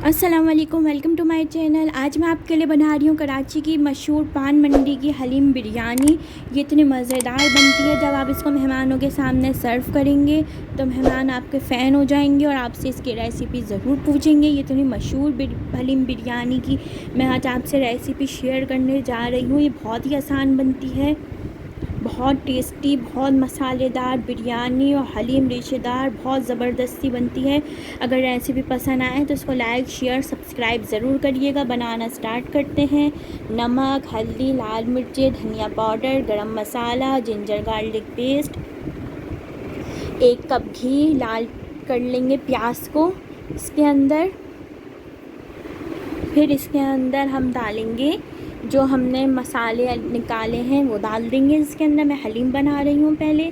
अस्सलाम वालेकुम, welcome to my channel. आज मैं आपके लिए बना रही हूँ कराची की मशहूर पान मंडी की हलीम बिरयानी। ये इतनी मज़ेदार बनती है, जब आप इसको मेहमानों के सामने सर्व करेंगे तो मेहमान आपके फ़ैन हो जाएंगे और आपसे इसकी रेसिपी ज़रूर पूछेंगे। ये इतनी मशहूर हलीम बिरयानी की मैं आज आपसे रेसिपी शेयर करने जा रही हूँ। ये बहुत ही आसान बनती है, बहुत टेस्टी, बहुत मसालेदार बिरयानी और हलीम रेशेदार बहुत ज़बरदस्ती बनती है। अगर रेसिपी पसंद आए तो इसको लाइक, शेयर, सब्सक्राइब ज़रूर करिएगा। बनाना स्टार्ट करते हैं। नमक, हल्दी, लाल मिर्चें, धनिया पाउडर, गरम मसाला, जिंजर गार्लिक पेस्ट, 1 कप घी, लाल कर लेंगे प्याज को इसके अंदर। फिर इसके अंदर हम डालेंगे जो हमने मसाले निकाले हैं वो डाल देंगे इसके अंदर। मैं हलीम बना रही हूँ पहले।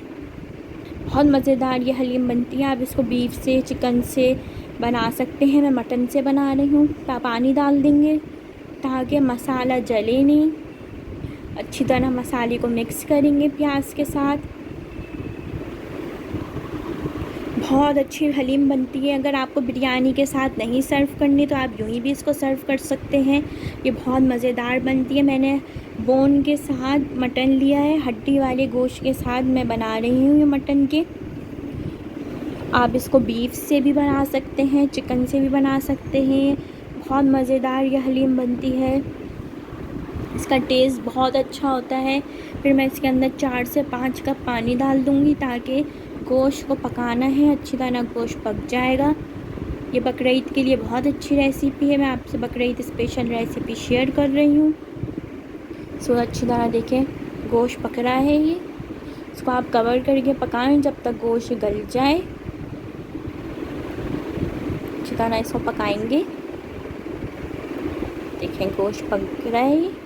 बहुत मज़ेदार ये हलीम बनती है। आप इसको बीफ से, चिकन से बना सकते हैं। मैं मटन से बना रही हूँ। पानी डाल देंगे ताकि मसाला जले नहीं। अच्छी तरह मसाले को मिक्स करेंगे प्याज के साथ। बहुत अच्छी हलीम बनती है। अगर आपको बिरयानी के साथ नहीं सर्व करनी तो आप यूँ ही भी इसको सर्व कर सकते हैं। ये बहुत मज़ेदार बनती है। मैंने बोन के साथ मटन लिया है, हड्डी वाले गोश्त के साथ मैं बना रही हूँ ये मटन के। आप इसको बीफ से भी बना सकते हैं, चिकन से भी बना सकते हैं। बहुत मज़ेदार ये हलीम बनती है। इसका टेस्ट बहुत अच्छा होता है। फिर मैं इसके अंदर 4 से 5 कप पानी डाल दूँगी ताकि गोश्त को पकाना है, अच्छी तरह गोश्त पक जाएगा। ये बकरीद के लिए बहुत अच्छी रेसिपी है। मैं आपसे बकरीद स्पेशल रेसिपी शेयर कर रही हूँ। सो अच्छी तरह देखें गोश्त पक रहा है। ये इसको आप कवर करके पकाएं जब तक गोश्त गल जाए। अच्छी तरह इसको पकाएंगे। देखें गोश्त पक रहा है।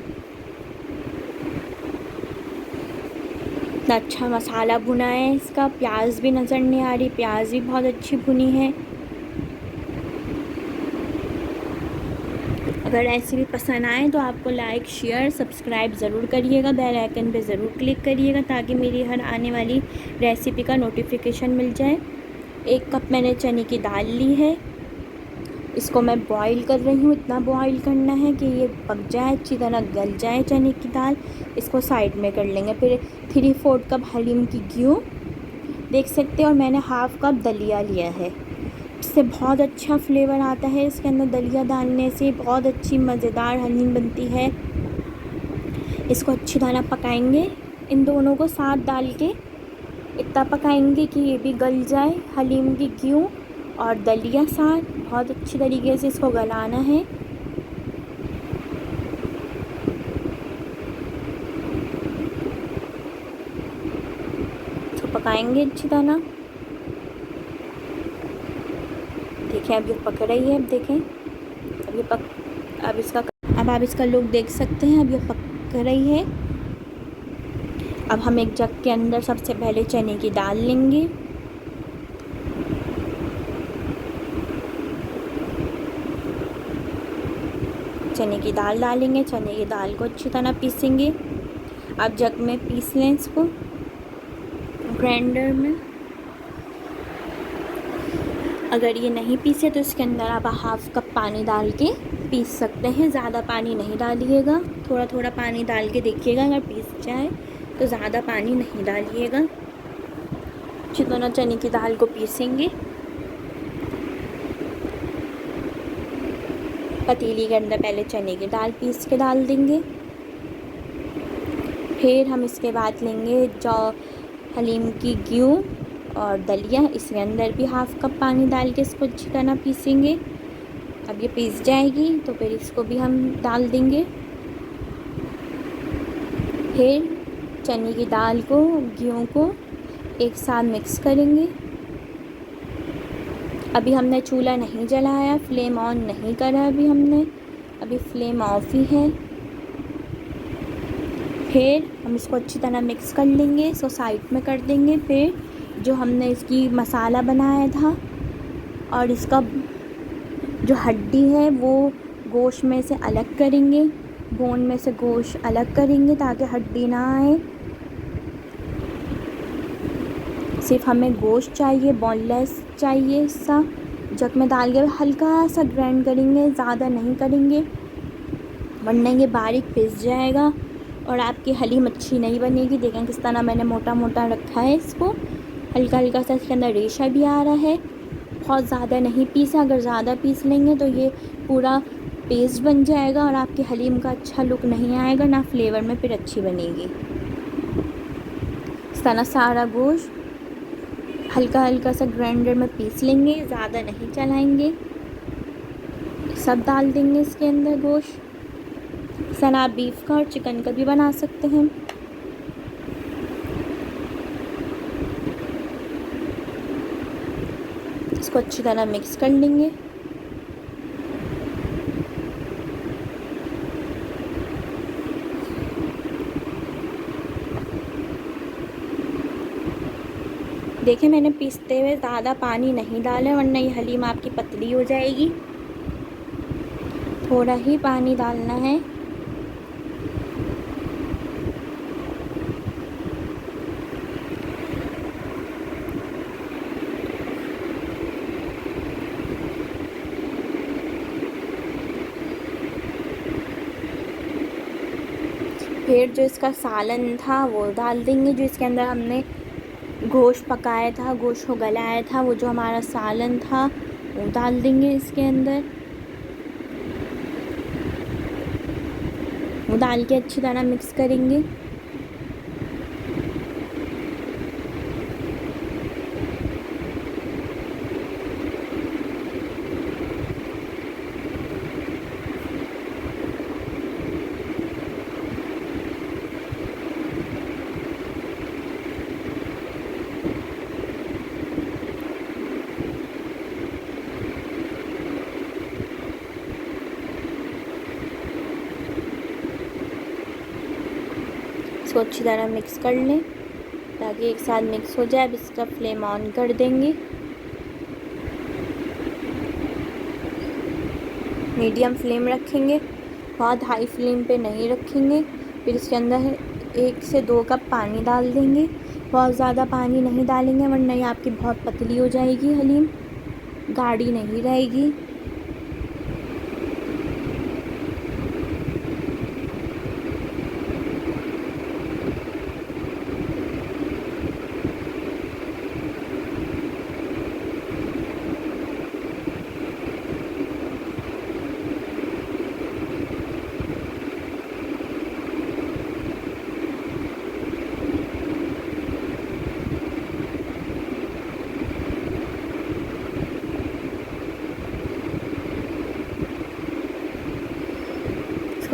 इतना अच्छा मसाला भुना है इसका। प्याज भी नज़र नहीं आ रही, प्याज भी बहुत अच्छी भुनी है। अगर रेसिपी पसंद आए तो आपको लाइक, शेयर, सब्सक्राइब ज़रूर करिएगा। बेल आइकन पे ज़रूर क्लिक करिएगा ताकि मेरी हर आने वाली रेसिपी का नोटिफिकेशन मिल जाए। 1 कप मैंने चने की दाल ली है। इसको मैं बॉईल कर रही हूँ। इतना बॉईल करना है कि ये पक जाए, अच्छी तरह गल जाए चने की दाल। इसको साइड में कर लेंगे। फिर 3/4 कप हलीम की घी देख सकते हैं, और मैंने 1/2 कप दलिया लिया है। इससे बहुत अच्छा फ्लेवर आता है। इसके अंदर दलिया डालने से बहुत अच्छी मज़ेदार हलीम बनती है। इसको अच्छी तरह पकाएंगे, इन दोनों को साथ डाल के इतना पकाएंगे कि ये भी गल जाए, हलीम की घी और दलिया साथ। बहुत अच्छी तरीके से इसको गलाना है। इसको पकाएंगे अच्छी तरह। देखें अब ये पक रही है। अब देखें अब ये अब आप इसका लुक देख सकते हैं। अब ये पक रही है। अब हम एक जग के अंदर सबसे पहले चने की दाल लेंगे। चने की दाल डालेंगे। चने की दाल को अच्छी तरह पीसेंगे। आप जग में पीस लें इसको, ग्राइंडर में। अगर ये नहीं पीसे तो इसके अंदर आप 1/2 कप पानी डाल के पीस सकते हैं। ज़्यादा पानी नहीं डालिएगा, थोड़ा थोड़ा पानी डाल के देखिएगा। अगर पीस जाए तो ज़्यादा पानी नहीं डालिएगा। अच्छी तरह चने की दाल को पीसेंगे। पतीली के अंदर पहले चने की दाल पीस के डाल देंगे। फिर हम इसके बाद लेंगे जो हलीम की घी और दलिया। इसके अंदर भी 1/2 कप पानी डाल के इसको अच्छी तरह पीसेंगे। अब ये पीस जाएगी तो फिर इसको भी हम डाल देंगे। फिर चने की दाल को, घी को एक साथ मिक्स करेंगे। अभी हमने चूल्हा नहीं जलाया, फ्लेम ऑन नहीं करा अभी फ्लेम ऑफ ही है। फिर हम इसको अच्छी तरह मिक्स कर लेंगे, इसको साइड में कर देंगे। फिर जो हमने इसकी मसाला बनाया था और इसका जो हड्डी है वो गोश्त में से अलग करेंगे, बोन में से गोश्त अलग करेंगे ताकि हड्डी ना आए। सिर्फ हमें गोश्त चाहिए, बोनलेस चाहिए सा, जग में डाल के हल्का सा ग्राइंड करेंगे, ज़्यादा नहीं करेंगे वरना ये बारीक पिस जाएगा और आपकी हलीम अच्छी नहीं बनेगी। देखें किस तरह मैंने मोटा मोटा रखा है इसको, हल्का हल्का सा इसके अंदर रेशा भी आ रहा है। बहुत ज़्यादा नहीं पीसा, अगर ज़्यादा पीस लेंगे तो ये पूरा पेस्ट बन जाएगा और आपकी हलीम का अच्छा लुक नहीं आएगा, ना फ्लेवर में फिर अच्छी बनेगी। इस तरह सारा गोश्त हल्का हल्का सा ग्राइंडर में पीस लेंगे, ज़्यादा नहीं चलाएंगे, सब डाल देंगे इसके अंदर गोश्त। इस तरह आप बीफ का और चिकन का भी बना सकते हैं। इसको अच्छी तरह मिक्स कर लेंगे। देखिए मैंने पीसते हुए ज़्यादा पानी नहीं डाला वरना ये हलीम आपकी पतली हो जाएगी, थोड़ा ही पानी डालना है। फिर जो इसका सालन था वो डाल देंगे, जो इसके अंदर हमने गोश्त पकाया था, गोश्त को गलाया था, वो जो हमारा सालन था वो डाल देंगे इसके अंदर। वो डाल के अच्छी तरह मिक्स करेंगे। इसको अच्छी तरह मिक्स कर लें ताकि एक साथ मिक्स हो जाए। अब इसका फ्लेम ऑन कर देंगे, मीडियम फ्लेम रखेंगे, बहुत हाई फ्लेम पे नहीं रखेंगे। फिर इसके अंदर 1 से 2 कप पानी डाल देंगे, बहुत ज़्यादा पानी नहीं डालेंगे वरना ये आपकी बहुत पतली हो जाएगी हलीम, गाढ़ी नहीं रहेगी।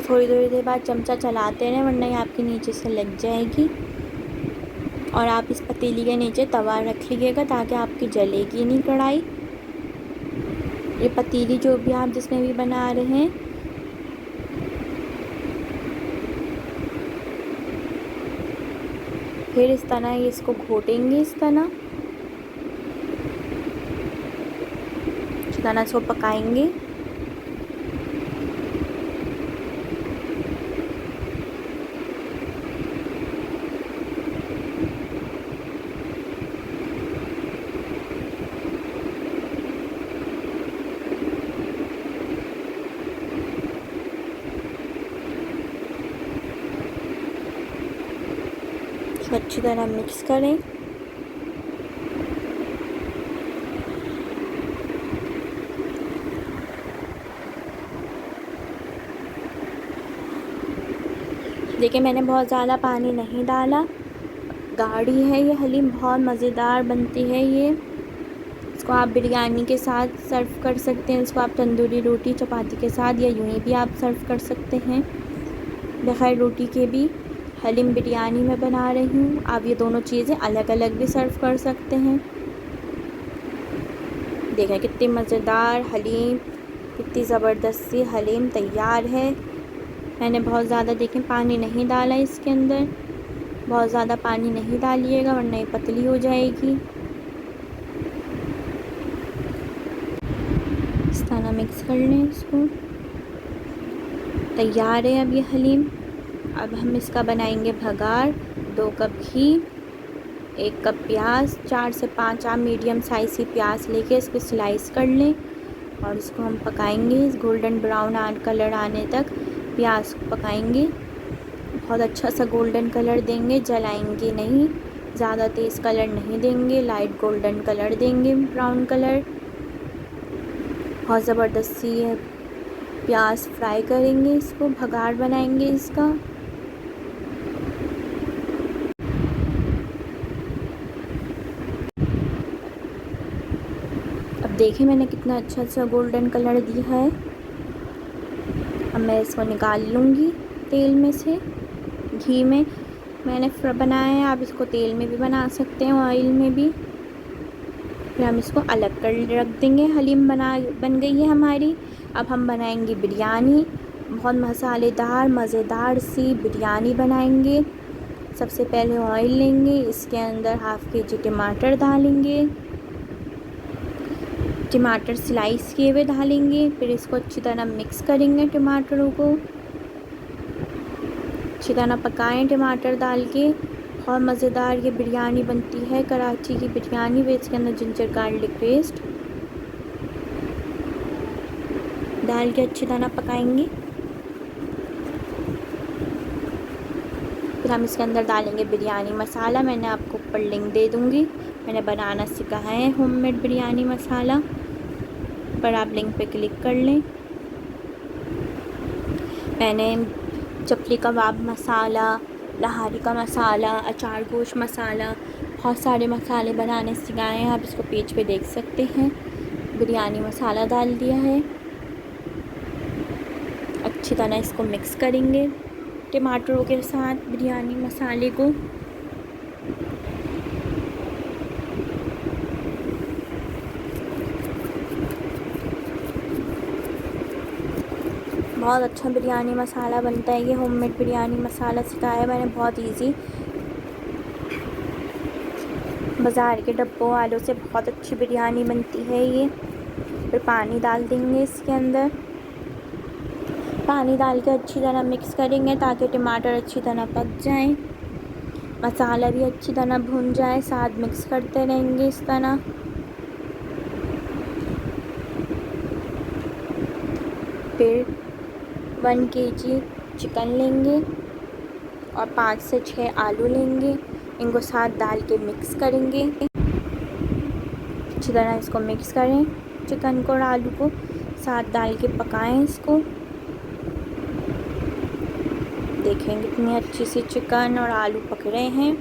थोड़ी थोड़ी देर बाद चमचा चलाते रहें वरना ये आपके नीचे से लग जाएगी। और आप इस पतीली के नीचे तवा रख लीजिएगा ताकि आपकी जलेगी नहीं कढ़ाई। ये पतीली जो भी आप जिसमें भी बना रहे हैं, फिर इस तरह इसको घोटेंगे, इस तरह इसको पकाएंगे। अच्छी तरह मिक्स करें। देखिए मैंने बहुत ज़्यादा पानी नहीं डाला, गाढ़ी है ये हलीम, बहुत मज़ेदार बनती है ये। इसको आप बिरयानी के साथ सर्व कर सकते हैं, इसको आप तंदूरी रोटी चपाती के साथ या यूँ ही भी आप सर्व कर सकते हैं, बग़ैर रोटी के भी। हलीम बिरयानी में बना रही हूँ, आप ये दोनों चीज़ें अलग अलग भी सर्व कर सकते हैं। देखें कितनी मज़ेदार हलीम, कितनी ज़बरदस्त सी हलीम तैयार है। मैंने बहुत ज़्यादा देखें पानी नहीं डाला इसके अंदर, बहुत ज़्यादा पानी नहीं डालिएगा वरना ये पतली हो जाएगी। इस तरह मिक्स कर लें इसको। तैयार है अब ये हलीम। अब हम इसका बनाएंगे भगार। 2 कप घी, 1 कप प्याज, 4 से 5 आप मीडियम साइज़ की प्याज लेके इसको स्लाइस कर लें और इसको हम पकाएंगे गोल्डन ब्राउन कलर आने तक प्याज को पकाएंगे। बहुत अच्छा सा गोल्डन कलर देंगे, जलाएंगे नहीं, ज़्यादा तेज़ कलर नहीं देंगे, लाइट गोल्डन कलर देंगे, ब्राउन कलर। बहुत ज़बरदस्त सी है प्याज फ्राई करेंगे, इसको भगार बनाएंगे इसका। अब देखिए मैंने कितना अच्छा सा गोल्डन कलर दिया है। अब मैं इसको निकाल लूँगी तेल में से। घी में मैंने बनाया है, आप इसको तेल में भी बना सकते हैं, ऑयल में भी। फिर हम इसको अलग कर रख देंगे। हलीम बन गई है हमारी। अब हम बनाएंगे बिरयानी। बहुत मसालेदार मज़ेदार सी बिरयानी बनाएंगे। सबसे पहले ऑयल लेंगे, इसके अंदर हाफ़ kg टमाटर डालेंगे, टमाटर स्लाइस किए हुए डालेंगे। फिर इसको अच्छी तरह मिक्स करेंगे, टमाटरों को अच्छी तरह पकाएं टमाटर डाल के। बहुत मज़ेदार ये बिरयानी बनती है, कराची की बिरयानी। वे इसके अंदर जिंजर गार्लिक पेस्ट डाल के अच्छी तरह पकाएंगे। फिर हम इसके अंदर डालेंगे बिरयानी मसाला। मैंने आपको ऊपर लिंक दे दूँगी, मैंने बनाना सिखाया है होममेड बिरयानी मसाला, पर आप लिंक पे क्लिक कर लें। मैंने चपली कबाब मसाला, लहारी का मसाला, अचार गोश्त मसाला, बहुत सारे मसाले बनाने सिखाए हैं, आप इसको पेज पे देख सकते हैं। बिरयानी मसाला डाल दिया है। अच्छी तरह इसको मिक्स करेंगे टमाटरों के साथ बिरयानी मसाले को। बहुत अच्छा बिरयानी मसाला बनता है ये, होममेड बिरयानी मसाला सिखाया है मैंने, बहुत इजी। बाज़ार के डब्बों वालों से बहुत अच्छी बिरयानी बनती है ये। फिर पानी डाल देंगे इसके अंदर। पानी डाल के अच्छी तरह मिक्स करेंगे ताकि टमाटर अच्छी तरह पक जाएं, मसाला भी अच्छी तरह भुन जाए। साथ मिक्स करते रहेंगे इस तरह। फिर 1 kg चिकन लेंगे और 5 से 6 आलू लेंगे, इनको साथ डाल के मिक्स करेंगे। अच्छी तरह इसको मिक्स करें, चिकन को और आलू को साथ डाल के पकाएं इसको। देखें कितनी अच्छी सी चिकन और आलू पक रहे हैं।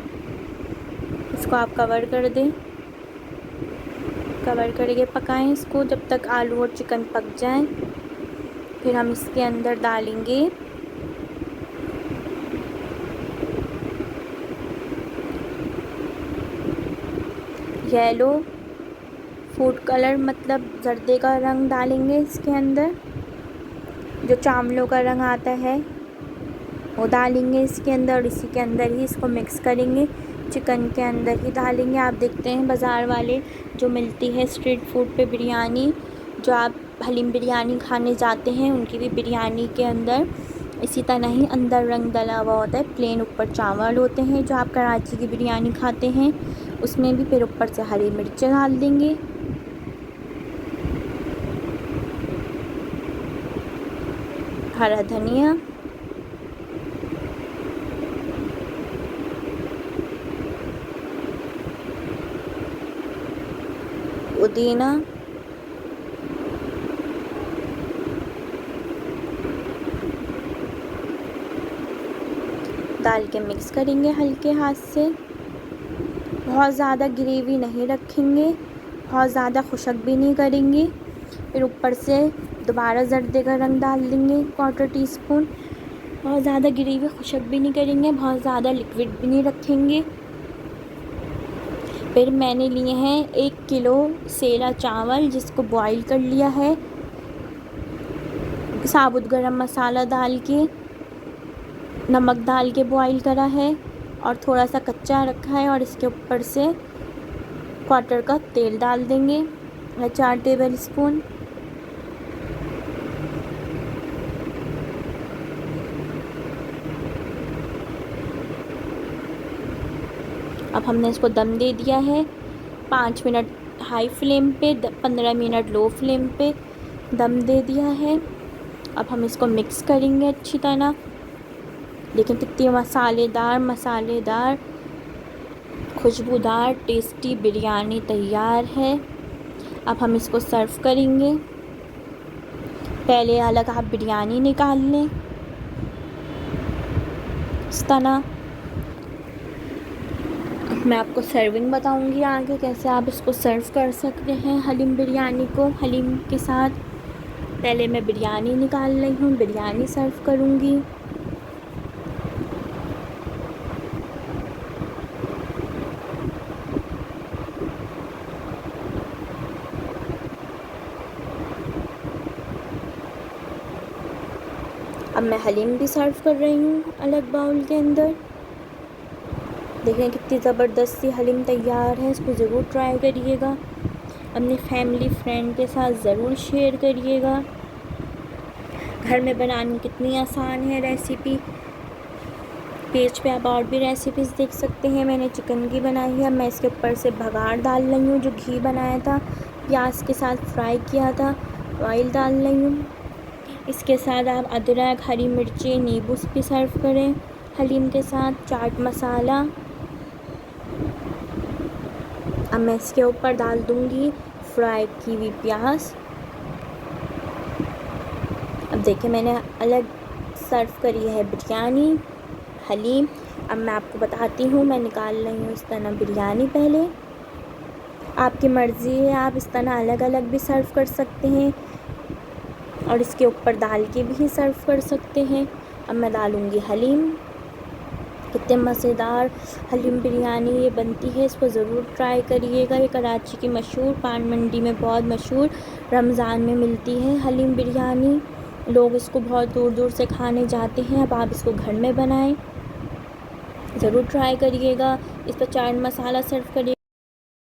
इसको आप कवर कर दें, कवर करके पकाएं इसको जब तक आलू और चिकन पक जाएं। फिर हम इसके अंदर डालेंगे येलो फूड कलर, मतलब जर्दे का रंग डालेंगे इसके अंदर। जो चावलों का रंग आता है वो डालेंगे इसके अंदर और इसी के अंदर ही इसको मिक्स करेंगे, चिकन के अंदर ही डालेंगे। आप देखते हैं बाज़ार वाले जो मिलती है स्ट्रीट फूड पे बिरयानी, जो आप हलीम बिरयानी खाने जाते हैं, उनकी भी बिरयानी के अंदर इसी तरह ही अंदर रंग डला हुआ होता है। प्लेन ऊपर चावल होते हैं जो आप कराची की बिरयानी खाते हैं, उसमें भी फिर ऊपर से हरी मिर्च डाल देंगे। हरा धनिया, पुदीना, डाल के मिक्स करेंगे हल्के हाथ से। बहुत ज़्यादा ग्रेवी नहीं रखेंगे, बहुत ज़्यादा खुशक भी नहीं करेंगे। फिर ऊपर से दोबारा जर्दे का रंग डाल देंगे 1/4 टीस्पून। बहुत ज़्यादा ग्रेवी खुशक भी नहीं करेंगे, बहुत ज़्यादा लिक्विड भी नहीं रखेंगे। फिर मैंने लिए हैं 1 किलो सेला चावल, जिसको बॉईल कर लिया है, साबुत गरम मसाला डाल के, नमक डाल के बॉईल करा है और थोड़ा सा कच्चा रखा है। और इसके ऊपर से 1/4 कप तेल डाल देंगे या 4 टेबल स्पून। अब हमने इसको दम दे दिया है 5 मिनट हाई फ्लेम पे, 15 मिनट लो फ्लेम पे दम दे दिया है। अब हम इसको मिक्स करेंगे अच्छी तरह। देखिए कितनी मसालेदार खुशबूदार टेस्टी बिरयानी तैयार है। अब हम इसको सर्व करेंगे। पहले अलग आप बिरयानी निकाल लें इस तरह। मैं आपको सर्विंग बताऊंगी आगे कैसे आप इसको सर्व कर सकते हैं हलीम बिरयानी को हलीम के साथ। पहले मैं बिरयानी निकाल रही हूँ, बिरयानी सर्व करूँगी। अब मैं हलीम भी सर्व कर रही हूँ अलग बाउल के अंदर। देखें कितनी ज़बरदस्त सी हलीम तैयार है। इसको ज़रूर ट्राई करिएगा, अपनी फैमिली फ्रेंड के साथ ज़रूर शेयर करिएगा। घर में बनानी कितनी आसान है रेसिपी। पेज पे आप और भी रेसिपीज़ देख सकते हैं। मैंने चिकन की बनाई है। मैं इसके ऊपर से बघार डाल रही हूँ, जो घी बनाया था, प्याज के साथ फ्राई किया था, ऑयल डाल रही हूँ। इसके साथ आप अदरक, हरी मिर्ची, नींबू भी सर्व करें हलीम के साथ, चाट मसाला। अब मैं इसके ऊपर डाल दूँगी फ्राई की हुई प्याज। अब देखिए मैंने अलग सर्व करी है बिरयानी हलीम। अब मैं आपको बताती हूँ, मैं निकाल रही हूँ इस तरह बिरयानी। पहले आपकी मर्ज़ी है, आप इस तरह अलग अलग भी सर्व कर सकते हैं और इसके ऊपर दाल के भी सर्व कर सकते हैं। अब मैं डालूँगी हलीम। कितने मज़ेदार हलीम बिरयानी ये बनती है, इसको ज़रूर ट्राई करिएगा। ये कराची की मशहूर पान मंडी में बहुत मशहूर रमज़ान में मिलती है हलीम बिरयानी। लोग इसको बहुत दूर दूर से खाने जाते हैं। अब आप इसको घर में बनाएं, ज़रूर ट्राई करिएगा। इस पर चाट मसाला सर्व करिए।